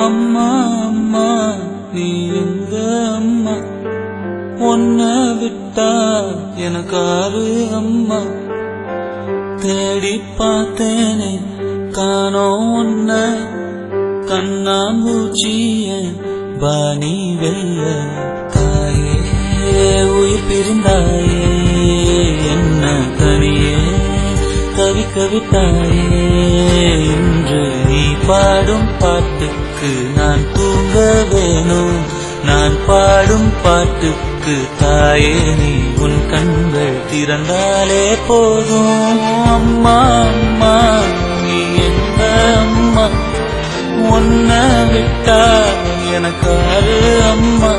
அம்மா அம்மா நீ எங்க அம்மா, உன்னை விட்டா எனக்காரு அம்மா. தேடி பார்த்தேனே காணோம் உன்ன, கண்ணாம்பூச்சிய பாணி வெல்ல. தாயே உயிர் பிரிந்தாயே, என்ன தனியே தவிக்க விட்டாயே. இன்று நீ பாடும் பாட்டுக்கு நான் தூங்க வேணும், நான் பாடும் பாட்டுக்கு தாயே நீ உன் கண்கள் திறந்தாலே போதும். அம்மா அம்மா நீ எங்க அம்மா, உன்னை விட்டா எனக்காரு அம்மா.